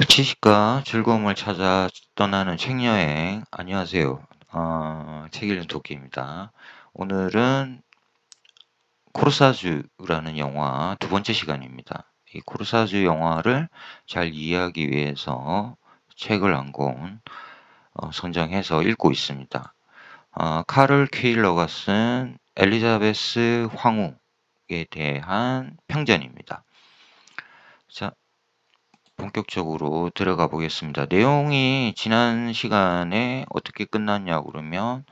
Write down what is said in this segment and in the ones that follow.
지식과 즐거움을 찾아 떠나는 책여행. 안녕하세요. 책 읽는 도끼입니다. 오늘은 코르사주라는 영화 두 번째 시간입니다. 이 코르사주 영화를 잘 이해하기 위해서 책을 한 권 선정해서 읽고 있습니다. 카를 퀴일러가 쓴 엘리자베스 황후에 대한 평전입니다. 자, 본격적으로 들어가 보겠습니다. 내용이 지난 시간에 어떻게 끝났냐 그러면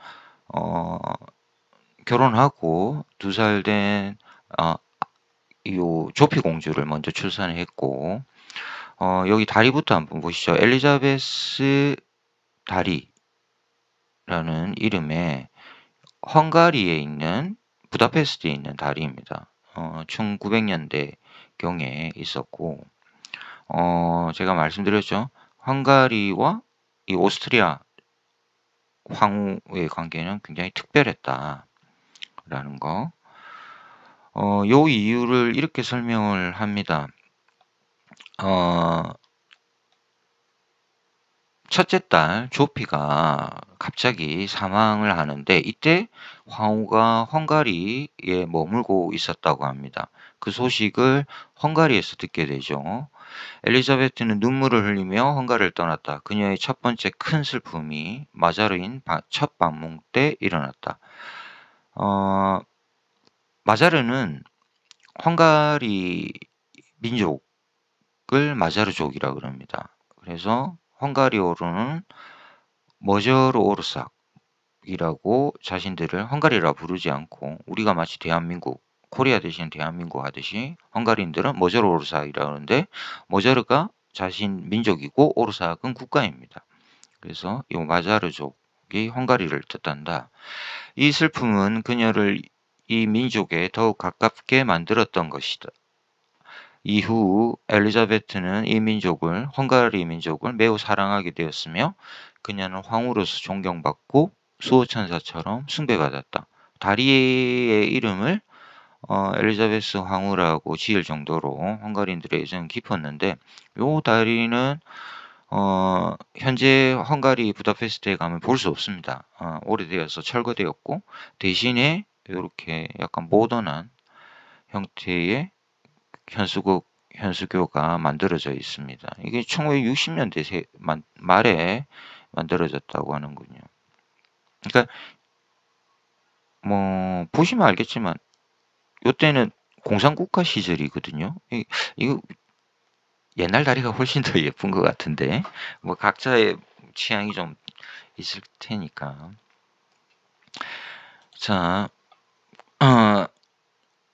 결혼하고 2살 된 요 조피 공주를 먼저 출산했고 여기 다리부터 한번 보시죠. 엘리자베스 다리라는 이름의 헝가리에 있는 부다페스트에 있는 다리입니다. 1900년대 경에 있었고 제가 말씀드렸죠. 헝가리와 이 오스트리아 황후의 관계는 굉장히 특별했다라는 거. 요 이유를 이렇게 설명을 합니다. 첫째 딸 조피가 갑자기 사망을 하는데 이때 황후가 헝가리에 머물고 있었다고 합니다. 그 소식을 헝가리에서 듣게 되죠. 엘리자베트는 눈물을 흘리며 헝가리를 떠났다. 그녀의 첫 번째 큰 슬픔이 마자르인 첫 방문 때 일어났다. 마자르는 헝가리 민족을 마자르족이라 그럽니다. 그래서 헝가리어로는 머저르 오르삭이라고 자신들을 헝가리라 부르지 않고 우리가 마치 대한민국 코리아 대신 대한민국 하듯이 헝가리인들은 머저르 오르삭이라 그러는데 머저르가 자신 민족이고 오르삭은 국가입니다. 그래서 이 마자르족이 헝가리를 뜻한다. 이 슬픔은 그녀를 이 민족에 더욱 가깝게 만들었던 것이다. 이후 엘리자베트는 이 민족을 헝가리 민족을 매우 사랑하게 되었으며 그녀는 황후로서 존경받고 수호천사처럼 숭배받았다. 다리의 이름을 엘리자베스 황후라고 지을 정도로 헝가리인들의 애정이 깊었는데 요 다리는 현재 헝가리 부다페스트에 가면 볼 수 없습니다. 오래되어서 철거되었고 대신에 이렇게 약간 모던한 형태의 현수교가 만들어져 있습니다. 이게 1960년대 말에 만들어졌다고 하는군요. 그러니까 뭐 보시면 알겠지만 이때는 공산국가 시절이거든요. 이거 옛날 다리가 훨씬 더 예쁜 것 같은데 뭐 각자의 취향이 좀 있을 테니까. 자,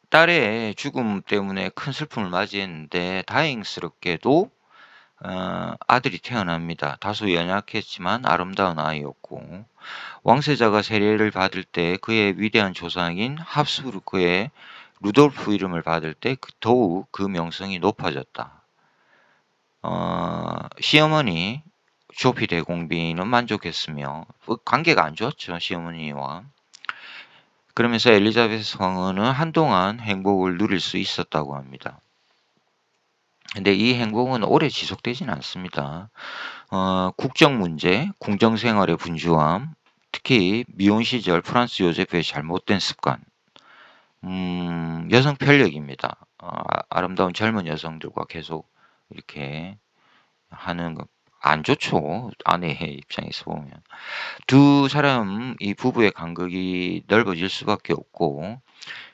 딸의 죽음 때문에 큰 슬픔을 맞이했는데 다행스럽게도 아들이 태어납니다. 다소 연약했지만 아름다운 아이였고 왕세자가 세례를 받을 때 그의 위대한 조상인 합스부르크의 루돌프 이름을 받을 때 더욱 그 명성이 높아졌다. 시어머니 조피 대공비는 만족했으며 관계가 안 좋았죠, 시어머니와. 그러면서 엘리자베스 황후는 한동안 행복을 누릴 수 있었다고 합니다. 근데 이 행복은 오래 지속되지는 않습니다. 국정 문제, 궁정 생활의 분주함, 특히 미혼 시절 프란스 요제프의 잘못된 습관, 여성 편력입니다. 아름다운 젊은 여성들과 계속 이렇게 하는 거 안 좋죠. 아내의 입장에서 보면. 두 사람 이 부부의 간극이 넓어질 수밖에 없고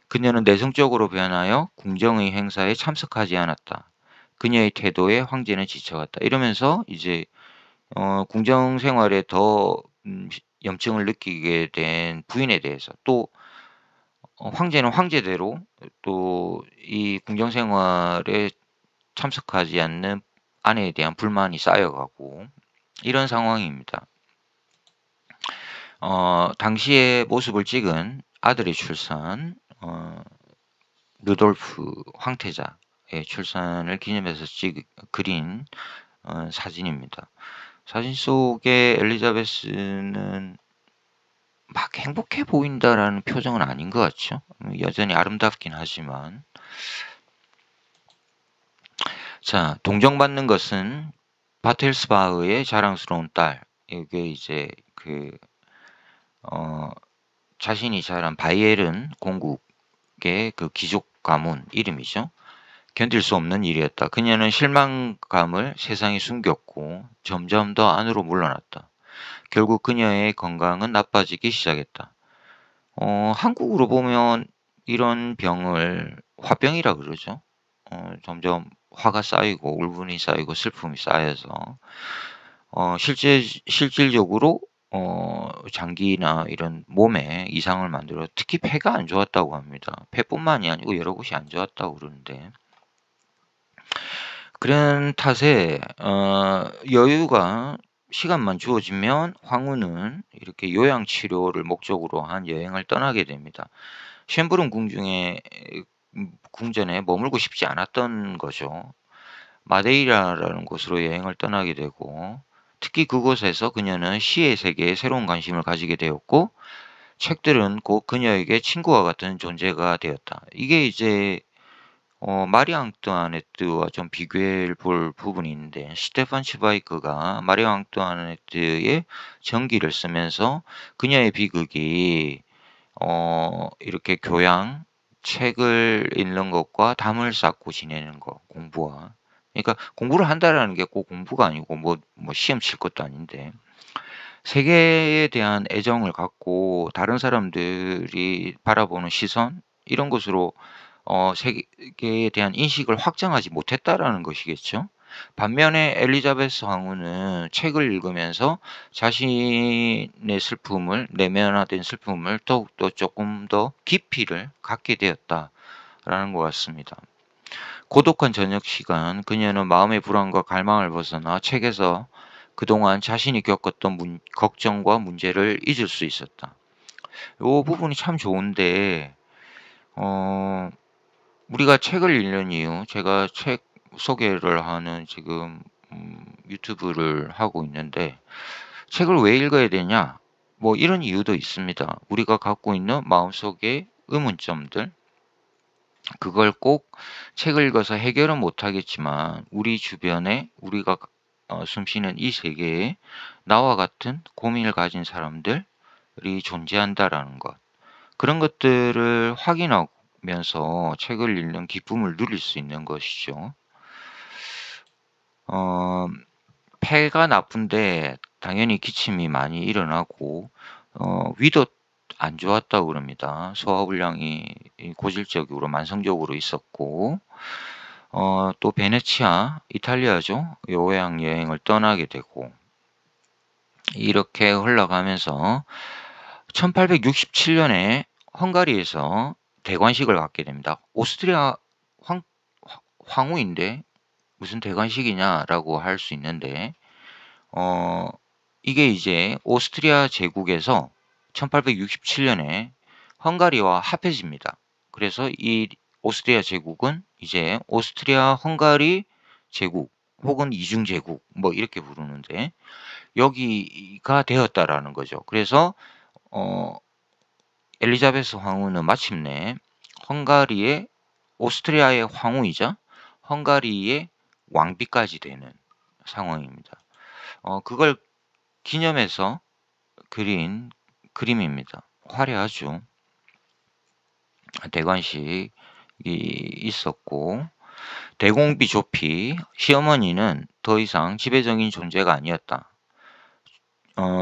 그녀는 내성적으로 변하여 궁정의 행사에 참석하지 않았다. 그녀의 태도에 황제는 지쳐갔다. 이러면서 이제 궁정 생활에 더 염증을 느끼게 된 부인에 대해서 또 황제는 황제대로 또 이 궁정 생활에 참석하지 않는 아내에 대한 불만이 쌓여가고 이런 상황입니다. 당시의 모습을 찍은 아들의 출산, 루돌프 황태자의 출산을 기념해서 그린 사진입니다. 사진 속에 엘리자베스는 막 행복해 보인다라는 표정은 아닌 것 같죠. 여전히 아름답긴 하지만. 자, 동정받는 것은 바텔스바흐의 자랑스러운 딸. 이게 이제 어 자신이 자란 바이에른 공국의 그 귀족 가문 이름이죠. 견딜 수 없는 일이었다. 그녀는 실망감을 세상에 숨겼고 점점 더 안으로 물러났다. 결국 그녀의 건강은 나빠지기 시작했다. 한국으로 보면 이런 병을 화병이라 그러죠. 점점 화가 쌓이고 울분이 쌓이고 슬픔이 쌓여서 실질적으로 장기나 이런 몸에 이상을 만들어 특히 폐가 안 좋았다고 합니다. 폐뿐만이 아니고 여러 곳이 안 좋았다고 그러는데 그런 탓에 여유가 시간만 주어지면 황후는 이렇게 요양 치료를 목적으로 한 여행을 떠나게 됩니다. 쉔브룬 궁전에 머물고 싶지 않았던 거죠. 마데이라라는 곳으로 여행을 떠나게 되고 특히 그곳에서 그녀는 시의 세계에 새로운 관심을 가지게 되었고 책들은 곧 그녀에게 친구와 같은 존재가 되었다. 이게 이제 마리 앙뚜아네트와 좀 비교해 볼 부분이 있는데 스테판 츠바이크가 마리 앙뚜아네트의 전기를 쓰면서 그녀의 비극이 이렇게 교양, 책을 읽는 것과 담을 쌓고 지내는 것, 공부와. 그러니까 공부를 한다라는 게 꼭 공부가 아니고 뭐 시험 칠 것도 아닌데 세계에 대한 애정을 갖고 다른 사람들이 바라보는 시선 이런 것으로 세계에 대한 인식을 확장하지 못했다라는 것이겠죠. 반면에 엘리자베스 황후는 책을 읽으면서 자신의 슬픔을 내면화된 슬픔을 더욱더 조금 더 깊이를 갖게 되었다라는 것 같습니다. 고독한 저녁 시간 그녀는 마음의 불안과 갈망을 벗어나 책에서 그동안 자신이 겪었던 걱정과 문제를 잊을 수 있었다. 요 부분이 참 좋은데 어 우리가 책을 읽는 이유 제가 책 소개를 하는 지금 유튜브를 하고 있는데 책을 왜 읽어야 되냐? 뭐 이런 이유도 있습니다. 우리가 갖고 있는 마음속의 의문점들 그걸 꼭 책을 읽어서 해결은 못하겠지만 우리 주변에 우리가 숨쉬는 이 세계에 나와 같은 고민을 가진 사람들이 존재한다라는 것. 그런 것들을 확인하면서 책을 읽는 기쁨을 누릴 수 있는 것이죠. 폐가 나쁜데 당연히 기침이 많이 일어나고 위도 안 좋았다고 그럽니다. 소화불량이 고질적으로 만성적으로 있었고 또 베네치아, 이탈리아죠. 요양 여행을 떠나게 되고 이렇게 흘러가면서 1867년에 헝가리에서 대관식을 갖게 됩니다. 오스트리아 황후인데 무슨 대관식이냐라고 할 수 있는데 이게 이제 오스트리아 제국에서 1867년에 헝가리와 합해집니다. 그래서 이 오스트리아 제국은 이제 오스트리아 헝가리 제국 혹은 이중 제국 뭐 이렇게 부르는데 여기가 되었다라는 거죠. 그래서 엘리자베스 황후는 마침내 헝가리의 오스트리아의 황후이자 헝가리의 왕비까지 되는 상황입니다. 그걸 기념해서 그린 그림입니다. 화려하죠. 대관식이 있었고 대공비 조피 시어머니는 더 이상 지배적인 존재가 아니었다.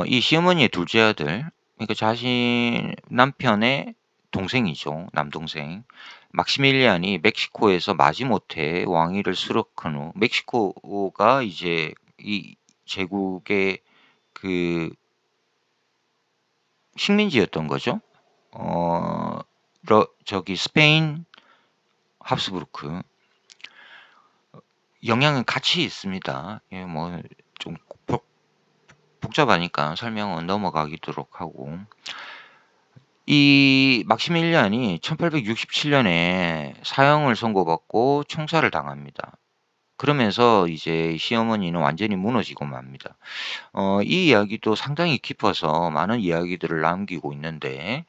이 시어머니의 둘째 아들 그러니까 자신 남편의 동생이죠. 남동생 막시밀리안이 멕시코에서 마지못해 왕위를 수락한 후 멕시코가 이제 이 제국의 그 식민지였던 거죠. 저기 스페인 합스부르크 영향은 같이 있습니다. 예, 뭐 좀 복잡하니까 설명은 넘어가도록 하고 이 막시밀리안이 1867년에 사형을 선고받고 총살을 당합니다. 그러면서 이제 시어머니는 완전히 무너지고 맙니다. 이 이야기도 상당히 깊어서 많은 이야기들을 남기고 있는데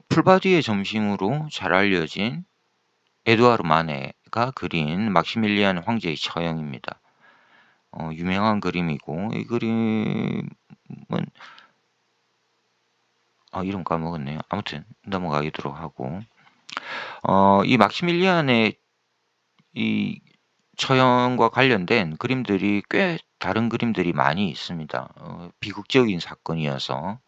풀바디의 점심으로 잘 알려진 에두아르 마네가 그린 막시밀리안 황제의 처형입니다. 유명한 그림이고 이 그림은 이름 까먹었네요. 아무튼 넘어가도록 하고 이 막시밀리안의 이 처형과 관련된 그림들이 꽤 다른 그림들이 많이 있습니다. 비극적인 사건이어서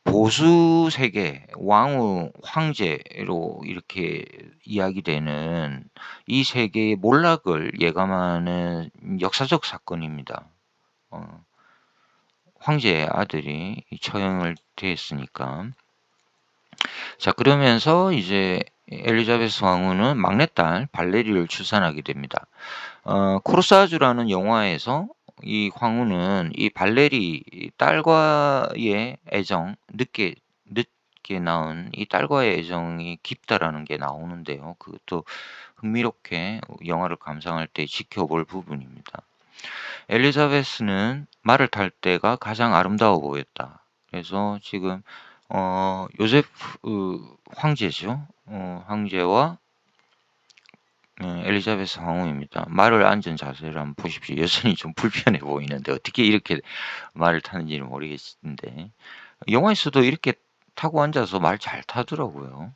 보수 세계, 왕후, 황제로 이렇게 이야기되는 이 세계의 몰락을 예감하는 역사적 사건입니다. 황제의 아들이 처형을 됐으니까. 자, 그러면서 이제 엘리자베스 왕후는 막내딸 발레리를 출산하게 됩니다. 코르사주라는 영화에서 이 황후는 이 발레리 딸과의 애정, 늦게 낳은 이 딸과의 애정이 깊다라는 게 나오는데요. 그것도 흥미롭게 영화를 감상할 때 지켜볼 부분입니다. 엘리자베스는 말을 탈 때가 가장 아름다워 보였다. 그래서 지금 요세프 황제죠. 황제와 엘리자베스 황후입니다. 말을 앉은 자세를 한번 보십시오. 여전히 좀 불편해 보이는데 어떻게 이렇게 말을 타는지는 모르겠는데 영화에서도 이렇게 타고 앉아서 말 잘 타더라고요.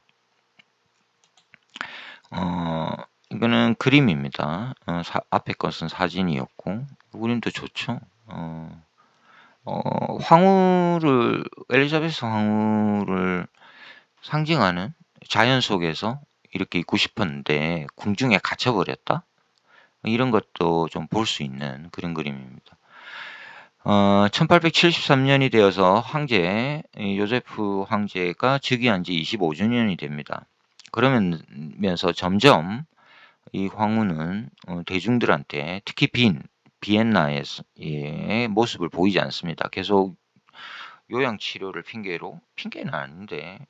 이거는 그림입니다. 앞에 것은 사진이었고 이 그림도 좋죠. 황후를 엘리자베스 황후를 상징하는 자연 속에서 이렇게 있고 싶었는데 궁중에 갇혀버렸다. 이런 것도 좀 볼 수 있는 그런 그림입니다. 1873년이 되어서 황제 요세프 황제가 즉위한 지 25주년이 됩니다. 그러면서 점점 이 황후는 대중들한테 특히 비엔나의 모습을 보이지 않습니다. 계속 요양치료를 핑계는 아닌데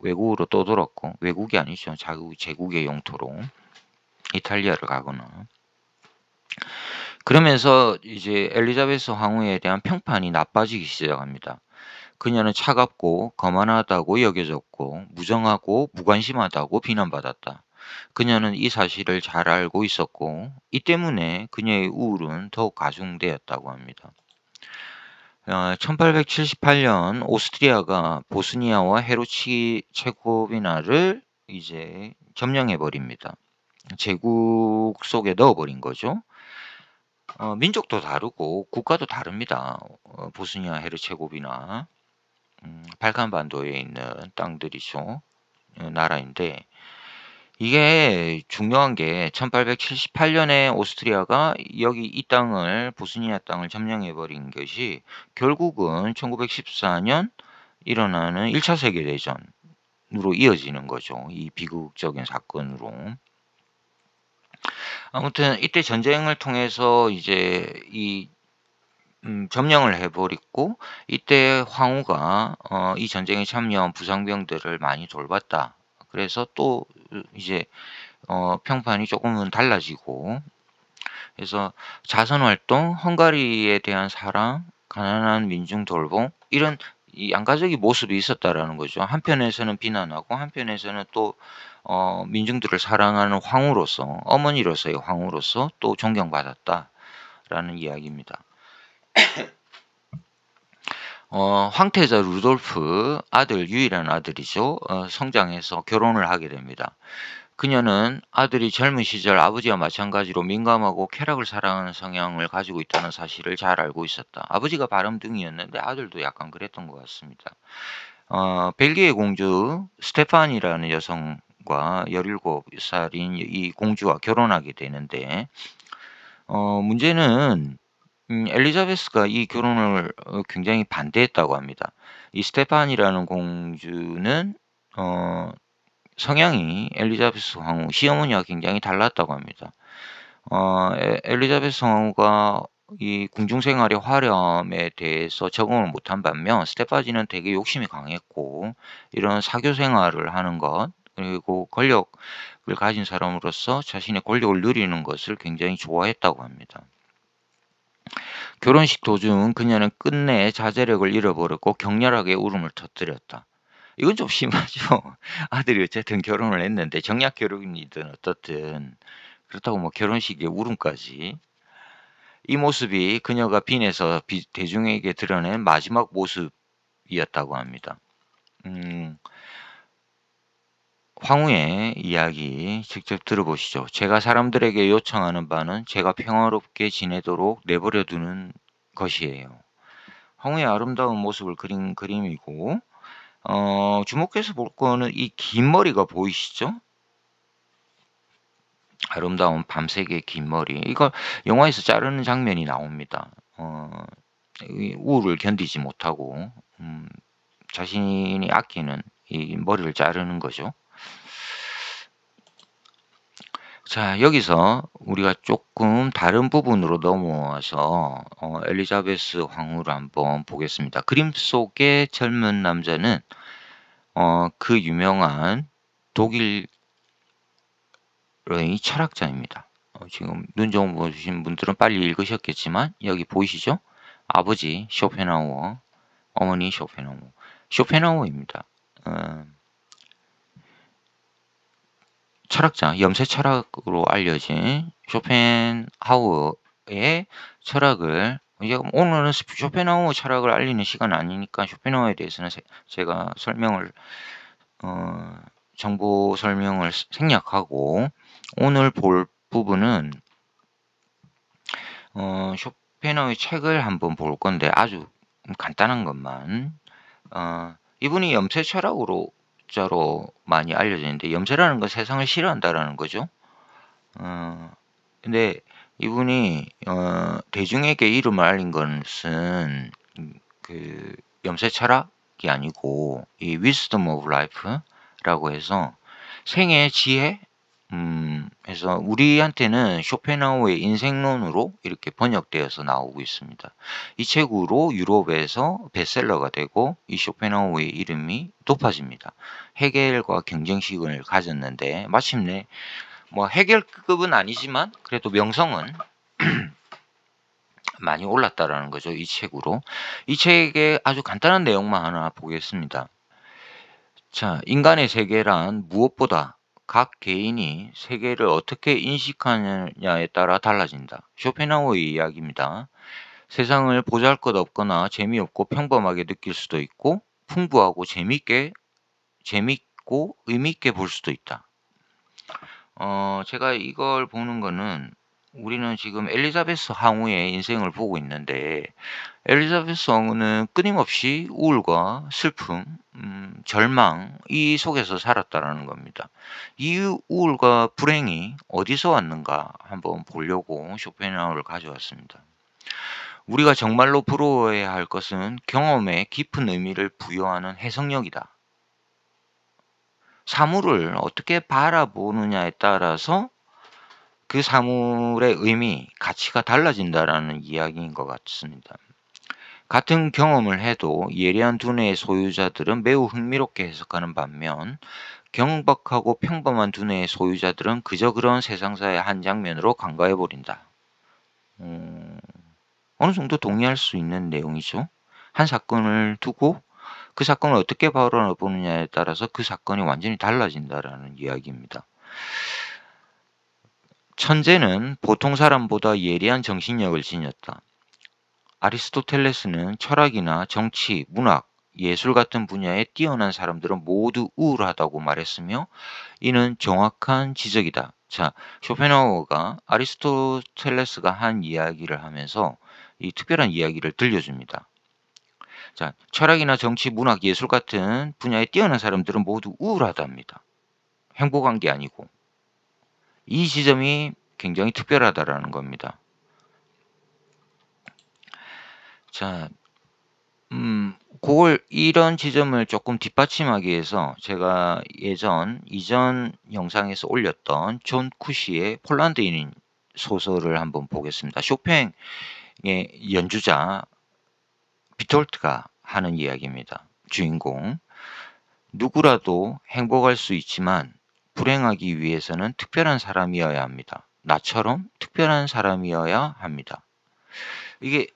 외국으로 떠돌았고 외국이 아니죠. 제국의 영토로 이탈리아를 가거나 그러면서 이제 엘리자베스 황후에 대한 평판이 나빠지기 시작합니다. 그녀는 차갑고 거만하다고 여겨졌고 무정하고 무관심하다고 비난받았다. 그녀는 이 사실을 잘 알고 있었고 이 때문에 그녀의 우울은 더욱 가중되었다고 합니다. 1878년 오스트리아가 보스니아와 헤르츠고비나를 이제 점령해 버립니다. 제국 속에 넣어버린 거죠. 민족도 다르고 국가도 다릅니다. 보스니아 헤르체고비나 발칸반도에 있는 땅들이죠. 나라인데 이게 중요한 게 1878년에 오스트리아가 여기 이 땅을 보스니아 땅을 점령해 버린 것이 결국은 1914년 일어나는 1차 세계 대전으로 이어지는 거죠. 이 비극적인 사건으로. 아무튼 이때 전쟁을 통해서 이제 이 점령을 해 버렸고 이때 황후가 이 전쟁에 참여한 부상병들을 많이 돌봤다. 그래서 또 이제 평판이 조금은 달라지고 그래서 자선 활동, 헝가리에 대한 사랑, 가난한 민중 돌봄 이런 이 양가적인 모습이 있었다라는 거죠. 한편에서는 비난하고 한편에서는 또 민중들을 사랑하는 황후로서 어머니로서의 황후로서 또 존경받았다라는 이야기입니다. 황태자 루돌프 유일한 아들이죠. 성장해서 결혼을 하게 됩니다. 그녀는 아들이 젊은 시절 아버지와 마찬가지로 민감하고 쾌락을 사랑하는 성향을 가지고 있다는 사실을 잘 알고 있었다. 아버지가 바람둥이였는데 아들도 약간 그랬던 것 같습니다. 벨기에 공주 스테판이라는 여성과 17살인 이 공주와 결혼하게 되는데 문제는 엘리자베스가 이 결혼을 굉장히 반대했다고 합니다. 이 스테판이라는 공주는 성향이 엘리자베스 황후 시어머니와 굉장히 달랐다고 합니다. 엘리자베스 황후가 이 궁중 생활의 화려함에 대해서 적응을 못한 반면 스테파지는 되게 욕심이 강했고 이런 사교 생활을 하는 것 그리고 권력을 가진 사람으로서 자신의 권력을 누리는 것을 굉장히 좋아했다고 합니다. 결혼식 도중 그녀는 끝내 자제력을 잃어버렸고 격렬하게 울음을 터뜨렸다. 이건 좀 심하죠. 아들이 어쨌든 결혼을 했는데 정략 결혼이든 어떻든 그렇다고 뭐 결혼식에 울음까지. 이 모습이 그녀가 빈에서 대중에게 드러낸 마지막 모습이었다고 합니다. 황후의 이야기 직접 들어보시죠. 제가 사람들에게 요청하는 바는 제가 평화롭게 지내도록 내버려 두는 것이에요. 황후의 아름다운 모습을 그린 그림이고, 주목해서 볼 거는 이 긴 머리가 보이시죠? 아름다운 밤색의 긴 머리. 이거 영화에서 자르는 장면이 나옵니다. 이 우울을 견디지 못하고 자신이 아끼는 이 머리를 자르는 거죠. 자, 여기서 우리가 조금 다른 부분으로 넘어와서 엘리자베스 황후를 한번 보겠습니다. 그림 속의 젊은 남자는 그 유명한 독일의 철학자입니다. 지금 눈 좀 보신 분들은 빨리 읽으셨겠지만 여기 보이시죠? 아버지 쇼펜하우어, 어머니 쇼펜하우어. 쇼펜하우어입니다. 철학자, 염세 철학으로 알려진 쇼펜하우어의 철학을, 이제 오늘은 쇼펜하우어 철학을 알리는 시간은 아니니까 쇼펜하우어에 대해서는 제가 정보 설명을 생략하고, 오늘 볼 부분은 쇼펜하우어의 책을 한번 볼 건데 아주 간단한 것만. 이분이 염세 철학으로 자로 많이 알려져 있는데, 염세라는 건 세상을 싫어한다라는 거죠. 근데 이분이 대중에게 이름을 알린 것은 그 염세 철학이 아니고 이 Wisdom of Life라고 해서 생의 지혜, 해서 우리한테는 쇼펜하우어의 인생론으로 이렇게 번역되어서 나오고 있습니다. 이 책으로 유럽에서 베스트셀러가 되고 이 쇼펜하우어의 이름이 높아집니다. 헤겔과 경쟁식을 가졌는데 마침내 뭐 헤겔급은 아니지만 그래도 명성은 많이 올랐다라는 거죠. 이 책으로. 이 책의 아주 간단한 내용만 하나 보겠습니다. 자, 인간의 세계란 무엇보다 각 개인이 세계를 어떻게 인식하느냐에 따라 달라진다. 쇼펜하우어의 이야기입니다. 세상을 보잘것없거나 재미없고 평범하게 느낄 수도 있고 풍부하고 재밌고 의미있게 볼 수도 있다. 제가 이걸 보는 거는, 우리는 지금 엘리자베스 황후의 인생을 보고 있는데 엘리자베스 왕후는 끊임없이 우울과 슬픔, 절망 이 속에서 살았다라는 겁니다. 이 우울과 불행이 어디서 왔는가 한번 보려고 쇼펜하우어를 가져왔습니다. 우리가 정말로 부러워해야 할 것은 경험에 깊은 의미를 부여하는 해석력이다. 사물을 어떻게 바라보느냐에 따라서 그 사물의 의미, 가치가 달라진다라는 이야기인 것 같습니다. 같은 경험을 해도 예리한 두뇌의 소유자들은 매우 흥미롭게 해석하는 반면 경박하고 평범한 두뇌의 소유자들은 그저 그런 세상사의 한 장면으로 간과해버린다. 어느 정도 동의할 수 있는 내용이죠. 한 사건을 두고 그 사건을 어떻게 바라보느냐에 따라서 그 사건이 완전히 달라진다라는 이야기입니다. 천재는 보통 사람보다 예리한 정신력을 지녔다. 아리스토텔레스는 철학이나 정치, 문학, 예술 같은 분야에 뛰어난 사람들은 모두 우울하다고 말했으며 이는 정확한 지적이다. 자, 쇼펜하우어가 아리스토텔레스가 한 이야기를 하면서 이 특별한 이야기를 들려줍니다. 자, 철학이나 정치, 문학, 예술 같은 분야에 뛰어난 사람들은 모두 우울하답니다. 행복한 게 아니고. 이 지점이 굉장히 특별하다라는 겁니다. 자, 이런 지점을 조금 뒷받침하기 위해서 제가 이전 영상에서 올렸던 존 쿠시의 폴란드인 소설을 한번 보겠습니다. 쇼팽의 연주자 비톨트가 하는 이야기입니다. 주인공. 누구라도 행복할 수 있지만 불행하기 위해서는 특별한 사람이어야 합니다. 나처럼 특별한 사람이어야 합니다. 이게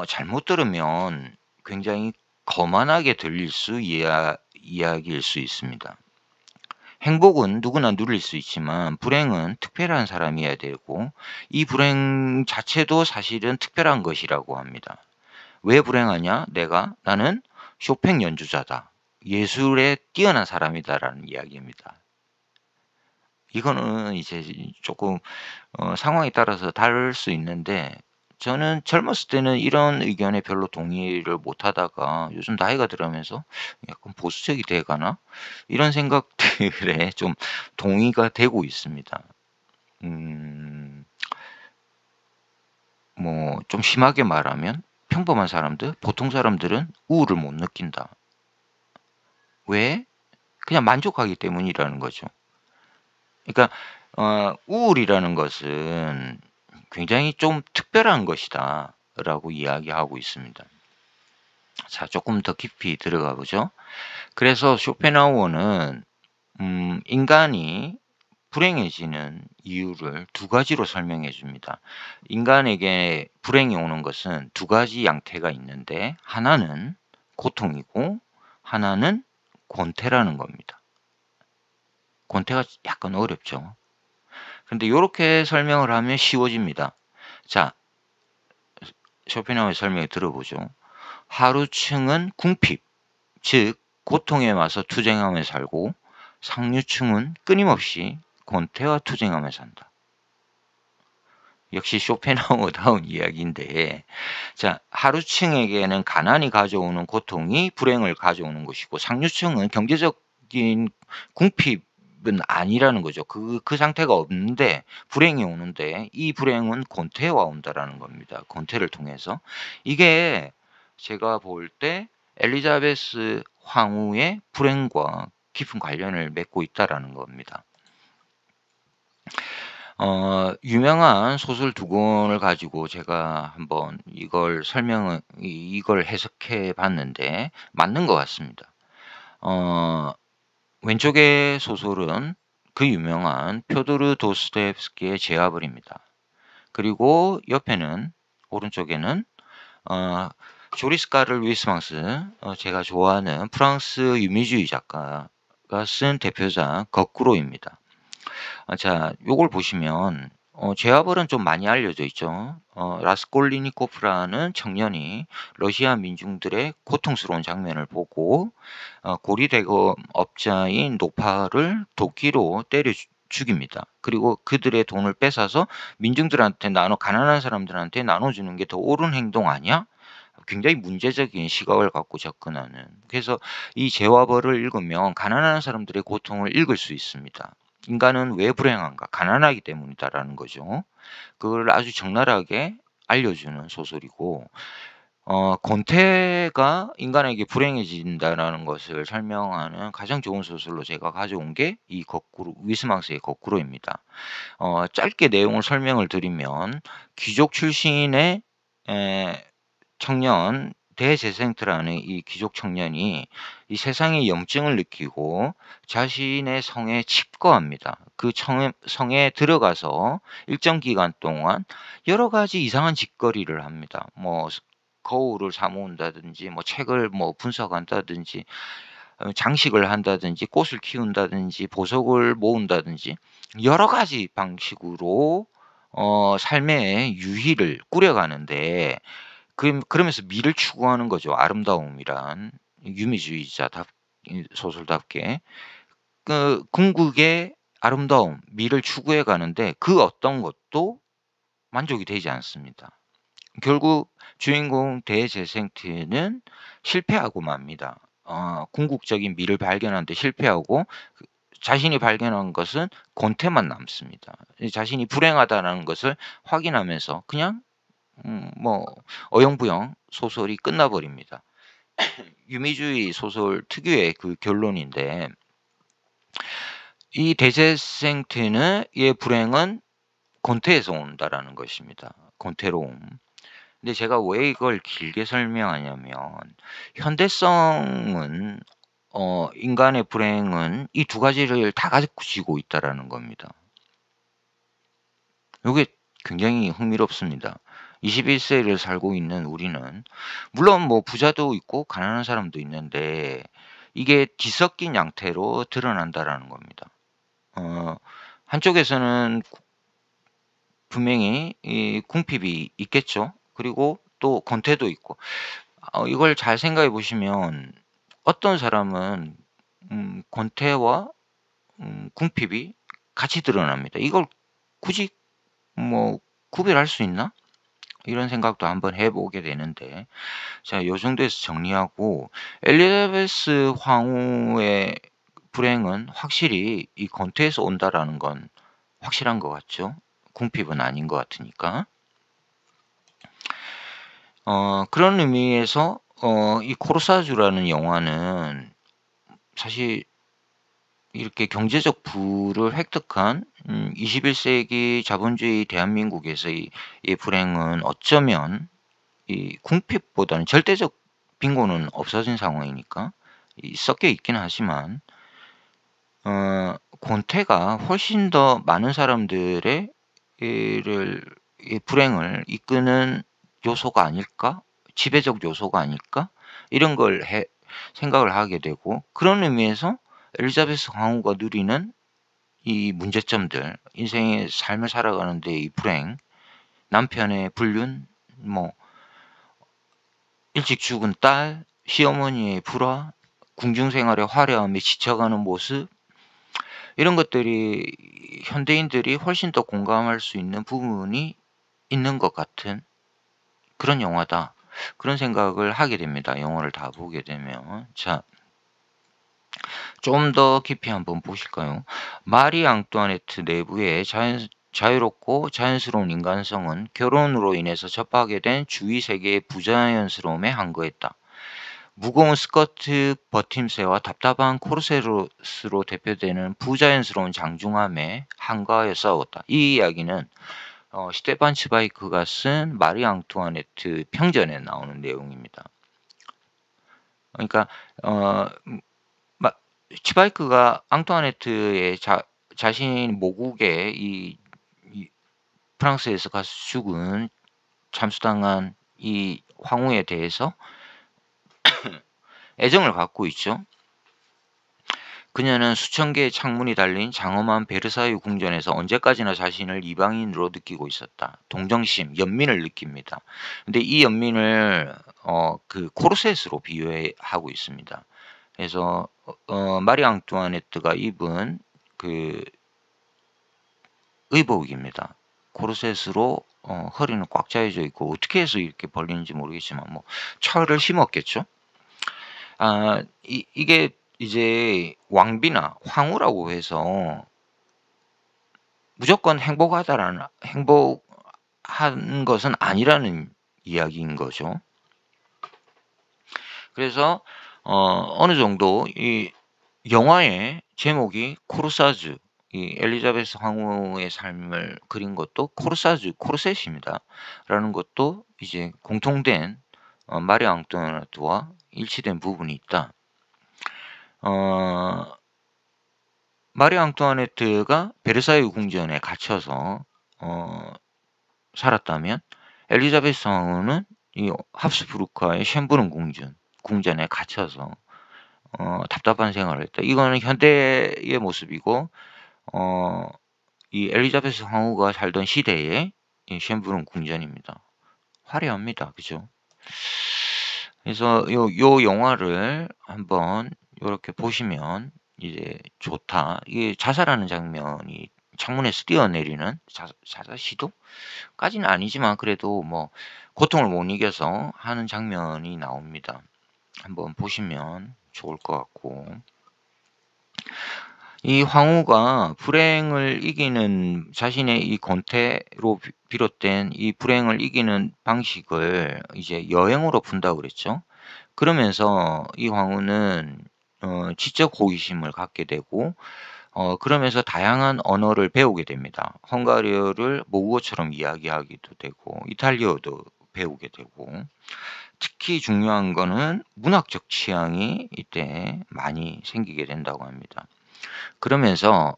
잘못 들으면 굉장히 거만하게 들릴 수 이야기일 수 있습니다. 행복은 누구나 누릴 수 있지만 불행은 특별한 사람이어야 되고 이 불행 자체도 사실은 특별한 것이라고 합니다. 왜 불행하냐? 나는 쇼팽 연주자다. 예술에 뛰어난 사람이다라는 이야기입니다. 이거는 이제 조금 상황에 따라서 다를 수 있는데 저는 젊었을 때는 이런 의견에 별로 동의를 못 하다가 요즘 나이가 들어가면서 약간 보수적이 돼 가나? 이런 생각들에 좀 동의가 되고 있습니다. 뭐 좀 심하게 말하면 평범한 사람들, 보통 사람들은 우울을 못 느낀다. 왜? 그냥 만족하기 때문이라는 거죠. 그러니까 우울이라는 것은 굉장히 좀 특별한 것이다라고 이야기하고 있습니다. 자, 조금 더 깊이 들어가 보죠. 그래서 쇼펜하우어는 인간이 불행해지는 이유를 두 가지로 설명해 줍니다. 인간에게 불행이 오는 것은 두 가지 양태가 있는데 하나는 고통이고 하나는 권태라는 겁니다. 권태가 약간 어렵죠. 근데 요렇게 설명을 하면 쉬워집니다. 자, 쇼펜하우어의 설명을 들어보죠. 하류층은 궁핍, 즉 고통에 와서 투쟁하며 살고 상류층은 끊임없이 권태와 투쟁하며 산다. 역시 쇼펜하우어다운 이야기인데, 자, 하류층에게는 가난이 가져오는 고통이 불행을 가져오는 것이고 상류층은 경제적인 궁핍은 아니라는 거죠. 그 상태가 없는데 불행이 오는데 이 불행은 권태와 온다라는 겁니다. 권태를 통해서. 이게 제가 볼 때 엘리자베스 황후의 불행과 깊은 관련을 맺고 있다라는 겁니다. 유명한 소설 두 권을 가지고 제가 한번 이걸 해석해 봤는데 맞는 것 같습니다. 왼쪽의 소설은 그 유명한 표도르 도스토옙스키의 제와벌입니다. 그리고 옆에는 오른쪽에는 조리스 카를 루이스망스, 제가 좋아하는 프랑스 유미주의 작가가 쓴 대표작 거꾸로입니다. 자, 요걸 보시면 제와벌은 좀 많이 알려져 있죠. 라스콜리니코프라는 청년이 러시아 민중들의 고통스러운 장면을 보고 고리대검업자인 노파를 도끼로 때려 죽입니다. 그리고 그들의 돈을 뺏어서 민중들한테 가난한 사람들한테 나눠주는 게 더 옳은 행동 아니야? 굉장히 문제적인 시각을 갖고 접근하는. 그래서 이 제와벌을 읽으면 가난한 사람들의 고통을 읽을 수 있습니다. 인간은 왜 불행한가? 가난하기 때문이다라는 거죠. 그걸 아주 적나라하게 알려주는 소설이고, 권태가 인간에게 불행해진다라는 것을 설명하는 가장 좋은 소설로 제가 가져온 게 이 거꾸로, 위스망스의 거꾸로입니다. 짧게 내용을 설명을 드리면, 귀족 출신의 청년, 대제생트라는 이 귀족 청년이 이 세상의 염증을 느끼고 자신의 성에 칩거합니다. 그 성에 들어가서 일정 기간 동안 여러 가지 이상한 짓거리를 합니다. 뭐 거울을 사모은다든지, 뭐 책을 뭐 분석한다든지, 장식을 한다든지, 꽃을 키운다든지, 보석을 모은다든지, 여러 가지 방식으로 삶의 유희를 꾸려가는데 그러면서 미를 추구하는 거죠. 아름다움이란 유미주의자답 소설답게 궁극의 아름다움, 미를 추구해 가는데 그 어떤 것도 만족이 되지 않습니다. 결국 주인공 대제생트는 실패하고 맙니다. 궁극적인 미를 발견하는 데 실패하고 자신이 발견한 것은 권태만 남습니다. 자신이 불행하다는 것을 확인하면서 그냥 뭐 어영부영 소설이 끝나버립니다. 유미주의 소설 특유의 그 결론인데 이 대제생트는 의 불행은 권태에서 온다라는 것입니다. 권태로움. 근데 제가 왜 이걸 길게 설명하냐면 현대성은 인간의 불행은 이 두 가지를 다 가지고 있다라는 겁니다. 요게 굉장히 흥미롭습니다. 21세기를 살고 있는 우리는 물론 뭐 부자도 있고 가난한 사람도 있는데 이게 뒤섞인 양태로 드러난다라는 겁니다. 한쪽에서는 분명히 이 궁핍이 있겠죠. 그리고 또 권태도 있고. 이걸 잘 생각해 보시면 어떤 사람은 권태와 궁핍이 같이 드러납니다. 이걸 굳이 뭐 구별할 수 있나? 이런 생각도 한번 해 보게 되는데, 자 요 정도에서 정리하고, 엘리자베스 황후의 불행은 확실히 이 권태에서 온다라는 건 확실한 것 같죠. 궁핍은 아닌 것 같으니까. 그런 의미에서 이 코르사주라는 영화는 사실 이렇게 경제적 부를 획득한 21 세기 자본주의 대한민국에서의 이 불행은 어쩌면 이 궁핍보다는 절대적 빈곤은 없어진 상황이니까 섞여 있긴 하지만 권태가 훨씬 더 많은 사람들의 이를 이 불행을 이끄는 요소가 아닐까? 지배적 요소가 아닐까? 이런 걸 생각을 하게 되고, 그런 의미에서 엘리자베스 황후가 누리는 이 문제점들, 인생의 삶을 살아가는 데 이 불행, 남편의 불륜, 뭐 일찍 죽은 딸, 시어머니의 불화, 궁중 생활의 화려함에 지쳐가는 모습, 이런 것들이 현대인들이 훨씬 더 공감할 수 있는 부분이 있는 것 같은 그런 영화다. 그런 생각을 하게 됩니다, 영화를 다 보게 되면. 자, 좀 더 깊이 한번 보실까요? 마리 앙뚜아네트 내부의 자유롭고 자연스러운 인간성은 결혼으로 인해서 접하게 된 주위 세계의 부자연스러움에 한거했다. 무거운 스커트 버팀새와 답답한 코르셋으로 대표되는 부자연스러운 장중함에 한가하여 싸웠다. 이 이야기는 스테판 츠바이크가 쓴 마리 앙투아네트 평전에 나오는 내용입니다. 그러니까 츠바이크가 앙투아네트의 자신 모국의 이 프랑스에서 가서 죽은 참수당한 이 황후에 대해서 애정을 갖고 있죠. 그녀는 수천 개의 창문이 달린 장엄한 베르사유 궁전에서 언제까지나 자신을 이방인으로 느끼고 있었다. 동정심, 연민을 느낍니다. 근데 이 연민을 그 코르셋으로 비유하고 있습니다. 그래서 마리 앙뚜아네트가 입은 그 의복입니다. 코르셋으로 허리는 꽉 짜여져 있고, 어떻게 해서 이렇게 벌리는지 모르겠지만 뭐 철을 심었겠죠. 이게 이제 왕비나 황후라고 해서 무조건 행복한 것은 아니라는 이야기인 거죠. 그래서 어느 정도 이 영화의 제목이 코르사주, 이 엘리자베스 황후의 삶을 그린 것도 코르셋입니다. 라는 것도 이제 공통된 마리 앙뚜아네트와 일치된 부분이 있다. 마리 앙뚜아네트가 베르사유 궁전에 갇혀서 살았다면, 엘리자베스 황후는 이 합스부르크와의 쉔브른 궁전에 갇혀서 답답한 생활을 했다. 이거는 현대의 모습이고, 이 엘리자베스 황후가 살던 시대의 이 쉔브른 궁전입니다. 화려합니다. 그죠? 그래서 요 영화를 한번 요렇게 보시면 이제 좋다. 이게 자살하는 장면이 창문에서 뛰어내리는 자살 시도까지는 아니지만 그래도 뭐 고통을 못 이겨서 하는 장면이 나옵니다. 한번 보시면 좋을 것 같고, 이 황후가 불행을 이기는 자신의 이 권태로 비롯된 이 불행을 이기는 방식을 이제 여행으로 푼다고 그랬죠. 그러면서 이 황후는 지적 호기심을 갖게 되고, 그러면서 다양한 언어를 배우게 됩니다. 헝가리어를 모국어처럼 이야기하기도 되고, 이탈리아어도 배우게 되고, 특히 중요한 거는 문학적 취향이 이때 많이 생기게 된다고 합니다. 그러면서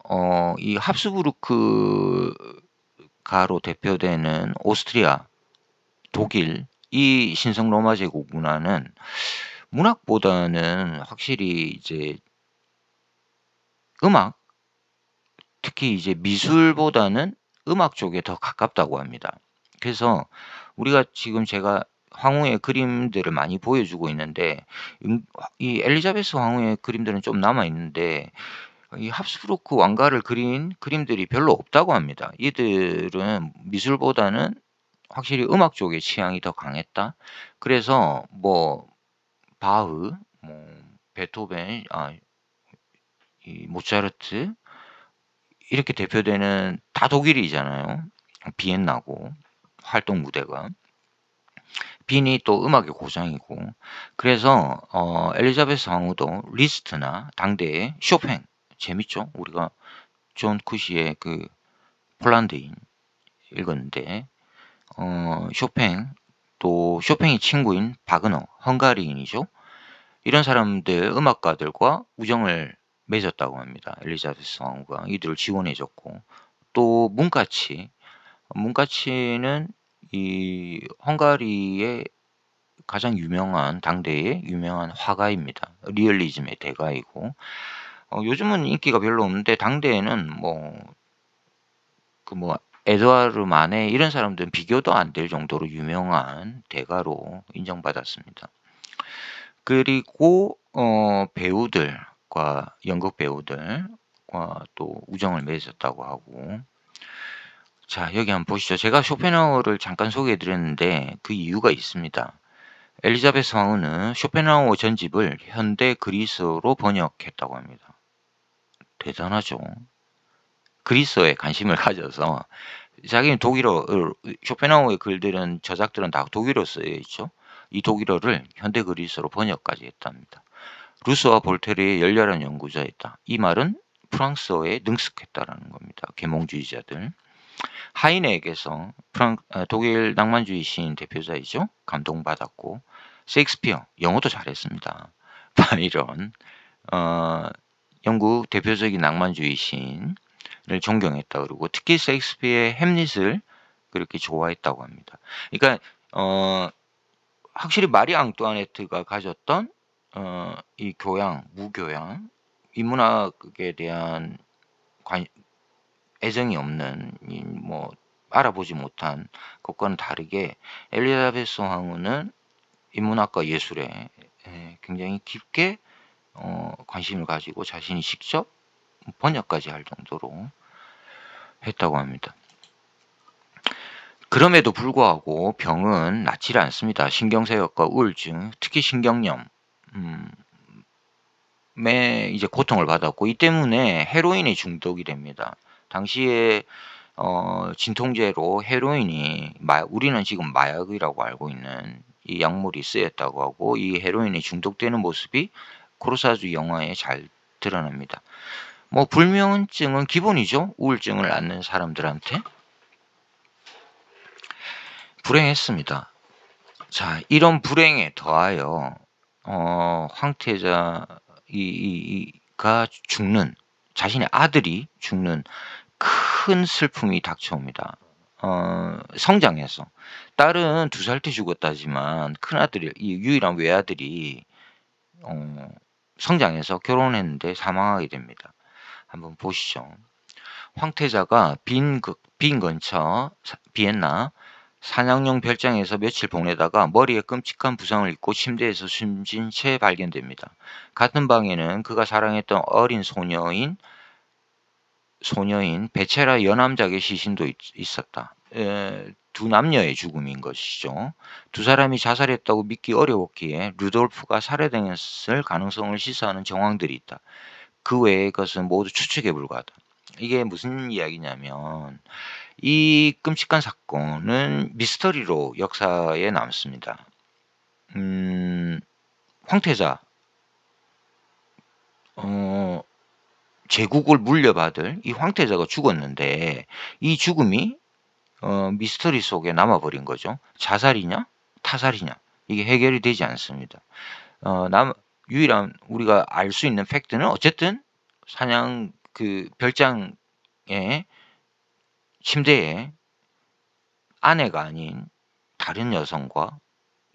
이 합스부르크가로 대표되는 오스트리아, 독일, 이 신성 로마 제국 문화는 문학보다는 확실히 이제 음악, 특히 이제 미술보다는 음악 쪽에 더 가깝다고 합니다. 그래서 우리가 지금 제가 황후의 그림들을 많이 보여주고 있는데 이 엘리자베스 황후의 그림들은 좀 남아 있는데 이 합스부르크 왕가를 그린 그림들이 별로 없다고 합니다. 이들은 미술보다는 확실히 음악 쪽의 취향이 더 강했다. 그래서 뭐 바흐, 뭐 베토벤, 이 모차르트 이렇게 대표되는 다 독일이잖아요. 비엔나고 활동 무대가. 빈이 또 음악의 고장이고 그래서 엘리자베스 황후도 리스트나 당대의 쇼팽 재밌죠? 우리가 존 쿠시의 그 폴란드인 읽었는데 쇼팽 또 쇼팽이 친구인 바그너 헝가리인이죠. 이런 사람들 음악가들과 우정을 맺었다고 합니다. 엘리자베스 왕후가 이들을 지원해 줬고 또 문카치는 이 헝가리의 가장 유명한 당대의 유명한 화가입니다. 리얼리즘의 대가이고 요즘은 인기가 별로 없는데 당대에는 뭐 에드와르 마네 이런 사람들은 비교도 안 될 정도로 유명한 대가로 인정받았습니다. 그리고 배우들과 연극 배우들과 또 우정을 맺었다고 하고 자 여기 한번 보시죠. 제가 쇼펜하우어를 잠깐 소개해 드렸는데 그 이유가 있습니다. 엘리자베스 왕후는 쇼펜하우어 전집을 현대 그리스어로 번역했다고 합니다. 대단하죠. 그리스어에 관심을 가져서 자기는 독일어 쇼펜하우어의 글들은 저작들은 다 독일어 쓰여 있죠. 이 독일어를 현대 그리스어로 번역까지 했답니다. 루소와 볼테르의 열렬한 연구자였다. 이 말은 프랑스어에 능숙했다라는 겁니다. 계몽주의자들. 하이네에게서 독일 낭만주의 시인 대표자이죠. 감동받았고 셰익스피어 영어도 잘했습니다. 바이런 영국 대표적인 낭만주의 시인을 존경했다 그러고 특히 셰익스피어의 햄릿을 그렇게 좋아했다고 합니다. 그러니까 확실히 마리 앙뚜아네트가 가졌던 이 교양, 무교양, 인문학에 대한 애정이 없는 뭐 알아보지 못한 것과는 다르게 엘리자베스 황후는 인문학과 예술에 굉장히 깊게 관심을 가지고 자신이 직접 번역까지 할 정도로 했다고 합니다. 그럼에도 불구하고 병은 낫지를 않습니다. 신경쇠약과 우울증, 특히 신경염, 이제 고통을 받았고 이 때문에 헤로인에 중독이 됩니다. 당시에 진통제로 헤로인이 우리는 지금 마약이라고 알고 있는 이 약물이 쓰였다고 하고 이 헤로인에 중독되는 모습이 코르사주 영화에 잘 드러납니다. 뭐 불면증은 기본이죠. 우울증을 앓는 사람들한테. 불행했습니다. 자, 이런 불행에 더하여 황태자가 죽는 자신의 아들이 죽는 큰 슬픔이 닥쳐옵니다. 성장해서 딸은 2살 때 죽었다지만 큰아들이 이 유일한 외아들이 성장해서 결혼했는데 사망하게 됩니다. 한번 보시죠. 황태자가 빈 근처 비엔나 사냥용 별장에서 며칠 보내다가 머리에 끔찍한 부상을 입고 침대에서 숨진 채 발견됩니다. 같은 방에는 그가 사랑했던 어린 소녀인 베체라 여남작의 시신도 있었다. 두 남녀의 죽음인 것이죠. 두 사람이 자살했다고 믿기 어려웠기에 루돌프가 살해당했을 가능성을 시사하는 정황들이 있다. 그 외의 것은 모두 추측에 불과하다. 이게 무슨 이야기냐면 이 끔찍한 사건은 미스터리로 역사에 남습니다. 황태자 제국을 물려받을 이 황태자가 죽었는데 이 죽음이 미스터리 속에 남아버린 거죠. 자살이냐 타살이냐 이게 해결이 되지 않습니다. 유일한 우리가 알 수 있는 팩트는 어쨌든 사냥 그 별장의 침대에 아내가 아닌 다른 여성과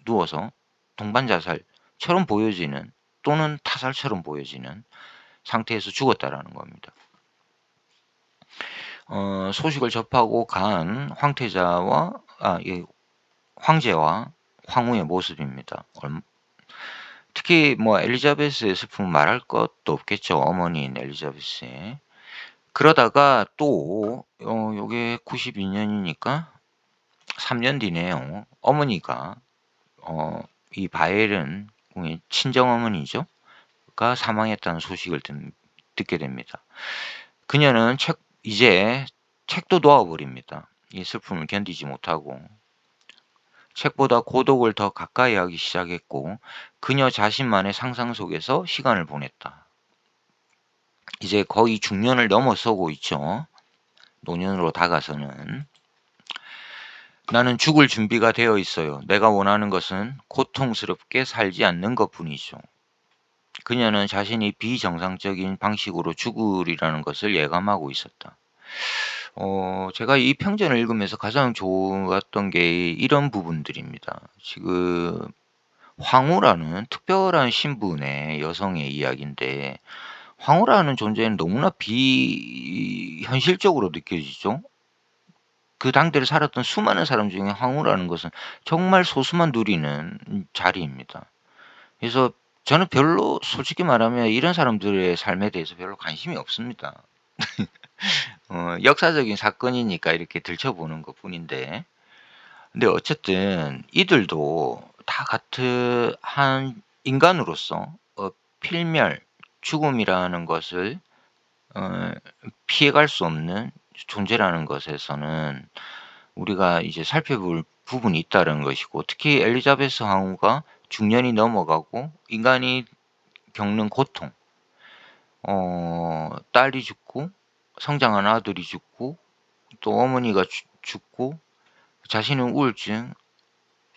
누워서 동반 자살 자살처럼 보여지는 또는 타살처럼 보여지는 상태에서 죽었다라는 겁니다. 소식을 접하고 간 황태자와 이 황제와 황후의 모습입니다. 특히 뭐 엘리자베스의 슬픔은 말할 것도 없겠죠. 어머니인 엘리자베스의. 그러다가 또 요게 92년이니까 3년 뒤네요. 어머니가 이 바엘은 궁의 친정어머니죠. 가 사망했다는 소식을 듣게 됩니다. 그녀는 이제 책도 놓아버립니다. 이 슬픔을 견디지 못하고 책보다 고독을 더 가까이 하기 시작했고 그녀 자신만의 상상 속에서 시간을 보냈다. 이제 거의 중년을 넘어서고 있죠. 노년으로 다가서는. 나는 죽을 준비가 되어 있어요. 내가 원하는 것은 고통스럽게 살지 않는 것뿐이죠. 그녀는 자신이 비정상적인 방식으로 죽으리라는 것을 예감하고 있었다. 제가 이 평전을 읽으면서 가장 좋았던 게 이런 부분들입니다. 지금 황후라는 특별한 신분의 여성의 이야기인데 황후라는 존재는 너무나 비현실적으로 느껴지죠. 그 당대를 살았던 수많은 사람 중에 황후라는 것은 정말 소수만 누리는 자리입니다. 그래서 저는 별로 솔직히 말하면 이런 사람들의 삶에 대해서 별로 관심이 없습니다. 역사적인 사건이니까 이렇게 들춰보는 것뿐인데 근데 어쨌든 이들도 다 같은 한 인간으로서 필멸, 죽음이라는 것을 피해갈 수 없는 존재라는 것에서는 우리가 이제 살펴볼 부분이 있다는 것이고 특히 엘리자베스 황후가 중년이 넘어가고 인간이 겪는 고통, 딸이 죽고 성장한 아들이 죽고 또 어머니가 죽고 자신은 우울증,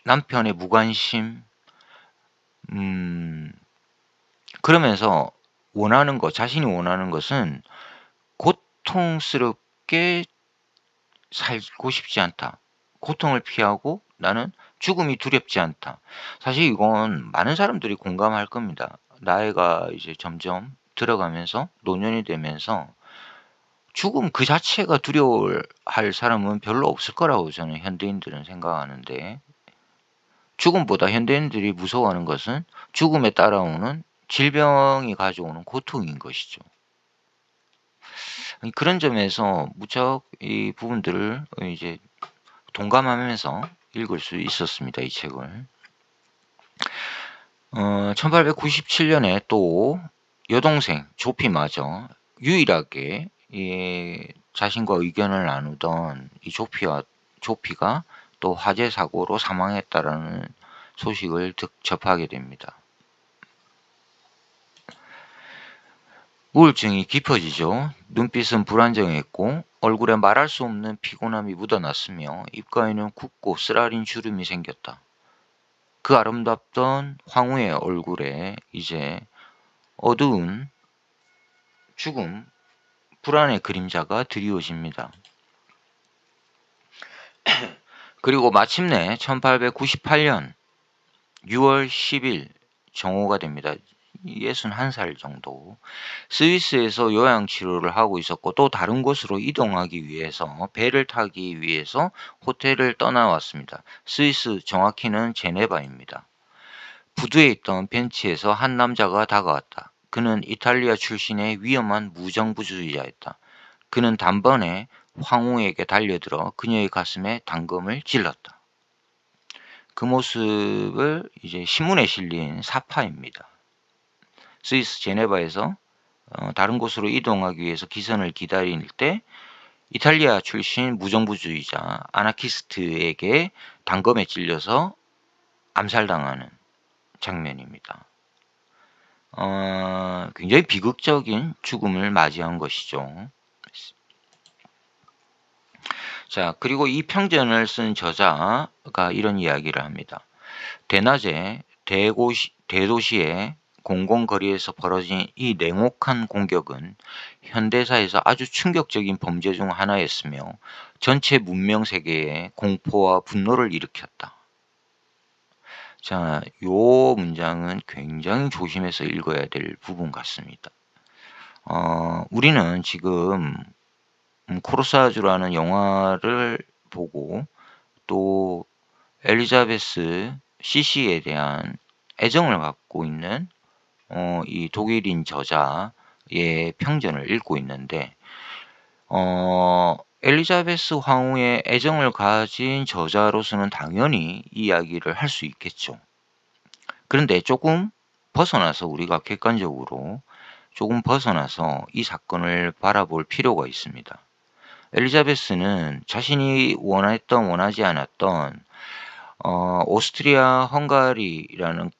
남편의 무관심, 그러면서 자신이 원하는 것은 고통스럽게 살고 싶지 않다. 고통을 피하고 나는 죽음이 두렵지 않다. 사실 이건 많은 사람들이 공감할 겁니다. 나이가 이제 점점 들어가면서 노년이 되면서 죽음 그 자체가 두려워할 사람은 별로 없을 거라고 저는 현대인들은 생각하는데 죽음보다 현대인들이 무서워하는 것은 죽음에 따라오는 질병이 가져오는 고통인 것이죠. 그런 점에서 무척 이 부분들을 이제 동감하면서 읽을 수 있었습니다. 이 책을. 1897년에 또 여동생 조피마저 유일하게 자신과 의견을 나누던 이 조피가 또 화재 사고로 사망했다라는 소식을 접하게 됩니다. 우울증이 깊어지죠. 눈빛은 불안정했고 얼굴에 말할 수 없는 피곤함이 묻어났으며 입가에는 굵고 쓰라린 주름이 생겼다. 그 아름답던 황후의 얼굴에 이제 어두운 죽음, 불안의 그림자가 드리워집니다. 그리고 마침내 1898년 6월 10일 정오가 됩니다. 61살 정도. 스위스에서 요양치료를 하고 있었고 또 다른 곳으로 이동하기 위해서 배를 타기 위해서 호텔을 떠나왔습니다. 스위스 정확히는 제네바입니다. 부두에 있던 벤치에서 한 남자가 다가왔다. 그는 이탈리아 출신의 위험한 무정부주의자였다. 그는 단번에 황후에게 달려들어 그녀의 가슴에 단검을 찔렀다. 그 모습을 이제 신문에 실린 사파입니다. 스위스 제네바에서 다른 곳으로 이동하기 위해서 기선을 기다릴 때 이탈리아 출신 무정부주의자 아나키스트에게 단검에 찔려서 암살당하는 장면입니다. 굉장히 비극적인 죽음을 맞이한 것이죠. 자, 그리고 이 평전을 쓴 저자가 이런 이야기를 합니다. 대낮에 대도시의 공공거리에서 벌어진 이 냉혹한 공격은 현대사에서 아주 충격적인 범죄 중 하나였으며 전체 문명 세계에 공포와 분노를 일으켰다. 자, 요 문장은 굉장히 조심해서 읽어야 될 부분 같습니다. 우리는 지금 코르사주라는 영화를 보고 또 엘리자베스 CC에 대한 애정을 갖고 있는 이 독일인 저자의 평전을 읽고 있는데 엘리자베스 황후의 애정을 가진 저자로서는 당연히 이 이야기를 할 수 있겠죠. 그런데 조금 벗어나서 우리가 객관적으로 조금 벗어나서 이 사건을 바라볼 필요가 있습니다. 엘리자베스는 자신이 원했던 원하지 않았던 오스트리아 헝가리라는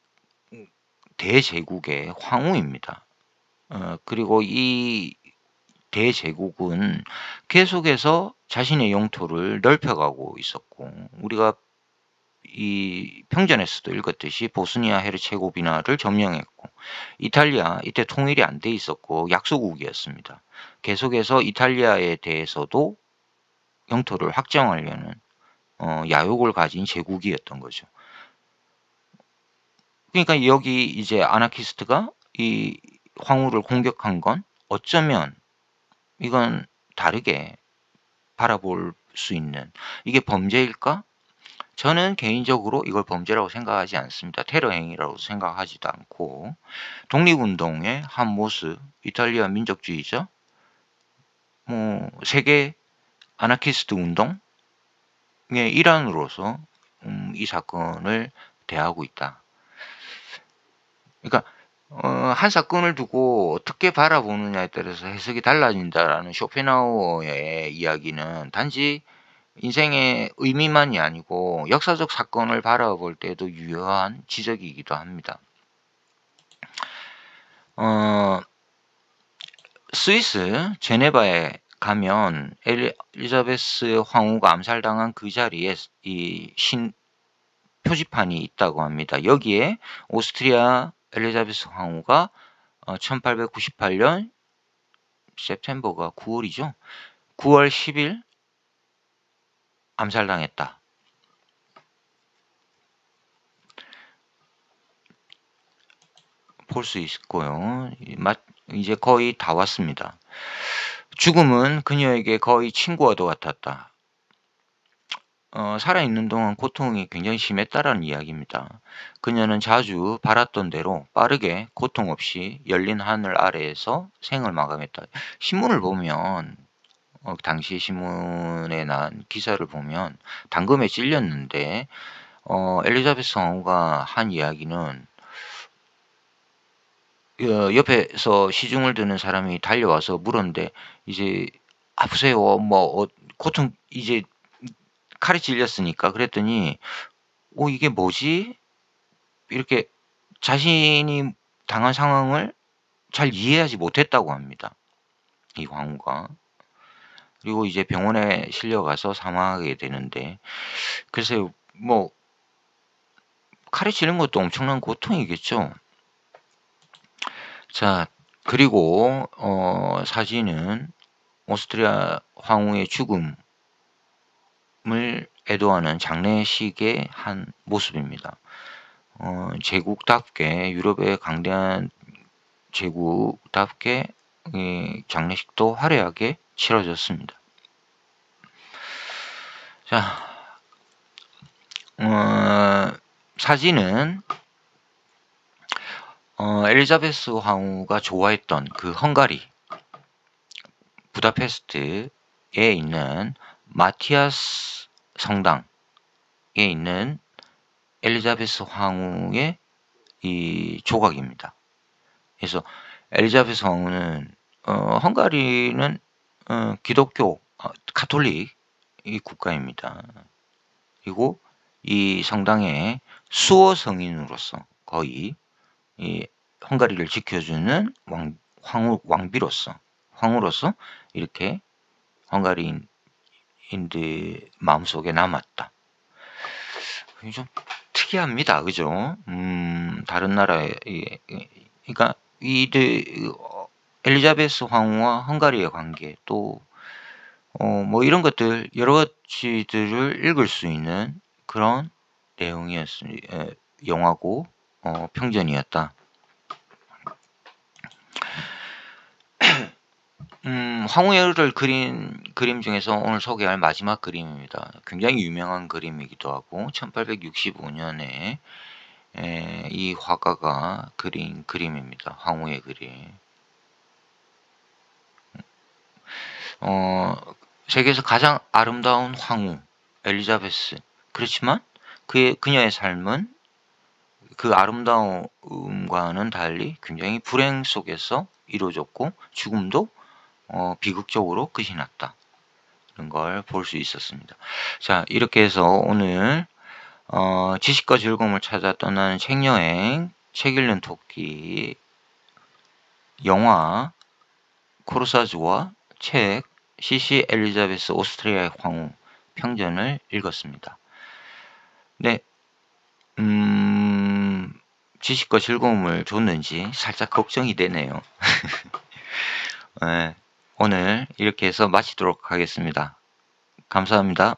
대제국의 황후입니다. 그리고 이 대제국은 계속해서 자신의 영토를 넓혀가고 있었고, 우리가 이 평전에서도 읽었듯이 보스니아 헤르체고비나를 점령했고, 이탈리아 이때 통일이 안 돼 있었고 약소국이었습니다. 계속해서 이탈리아에 대해서도 영토를 확정하려는 야욕을 가진 제국이었던 거죠. 그러니까 여기 이제 아나키스트가 이 황후를 공격한 건 어쩌면 이건 다르게 바라볼 수 있는, 이게 범죄일까? 저는 개인적으로 이걸 범죄라고 생각하지 않습니다. 테러 행위라고 생각하지도 않고, 독립운동의 한 모습, 이탈리아 민족주의자, 세계 아나키스트 운동의 일환으로서 이 사건을 대하고 있다. 그러니까 한 사건을 두고 어떻게 바라보느냐에 따라서 해석이 달라진다라는 쇼펜하우어의 이야기는 단지 인생의 의미만이 아니고 역사적 사건을 바라볼 때도 유효한 지적이기도 합니다. 스위스 제네바에 가면 엘리자베스 황후가 암살당한 그 자리에 이 표지판이 있다고 합니다. 여기에 오스트리아 엘리자베스 황후가 1898년 september가 9월이죠. 9월 10일 암살당했다. 볼 수 있고요. 이제 거의 다 왔습니다. 죽음은 그녀에게 거의 친구와도 같았다. 살아있는 동안 고통이 굉장히 심했다라는 이야기입니다. 그녀는 자주 바랐던 대로 빠르게 고통 없이 열린 하늘 아래에서 생을 마감했다. 신문을 보면 당시 신문에 난 기사를 보면 단검에 찔렸는데 엘리자베스 황후가 한 이야기는 옆에서 시중을 드는 사람이 달려와서 물었는데 이제 아프세요? 고통 이제 칼이 찔렸으니까 그랬더니 이게 뭐지? 이렇게 자신이 당한 상황을 잘 이해하지 못했다고 합니다. 이 황후가. 그리고 이제 병원에 실려가서 사망하게 되는데, 글쎄요, 칼이 찔린 것도 엄청난 고통이겠죠. 자, 그리고 사진은 오스트리아 황후의 죽음을 애도하는 장례식의 한 모습입니다. 제국답게, 유럽의 강대한 제국답게 이 장례식도 화려하게 치러졌습니다. 자, 사진은 엘리자베스 황후가 좋아했던 그 헝가리 부다페스트에 있는 마티아스 성당에 있는 엘리자베스 황후의 이 조각입니다. 그래서 엘리자베스 황후는 헝가리는 기독교 카톨릭 이 국가입니다. 그리고 이 성당의 수호 성인으로서 거의 이 헝가리를 지켜주는 황후로서 이렇게 헝가리인들 마음속에 남았다. 좀 특이합니다. 그죠? 다른 나라에, 그러니까 엘리자베스 황후와 헝가리의 관계, 또, 이런 것들, 여러 가지들을 읽을 수 있는 그런 내용이었습니다. 영화고 평전이었다. 황후열을 그린 그림 중에서 오늘 소개할 마지막 그림입니다. 굉장히 유명한 그림이기도 하고 1865년에 이 화가가 그린 그림입니다. 황후의 그림. 세계에서 가장 아름다운 황후 엘리자베스. 그렇지만 그녀의 삶은 그 아름다움과는 달리 굉장히 불행 속에서 이루어졌고 죽음도 비극적으로 끝이 났다. 이런 걸 볼 수 있었습니다. 자, 이렇게 해서 오늘 지식과 즐거움을 찾아 떠나는 책여행, 책 읽는 토끼, 영화 코르사즈와 책 시시 엘리자베스 오스트리아의 황후 평전을 읽었습니다. 네, 지식과 즐거움을 줬는지 살짝 걱정이 되네요. 네, 오늘 이렇게 해서 마치도록 하겠습니다. 감사합니다.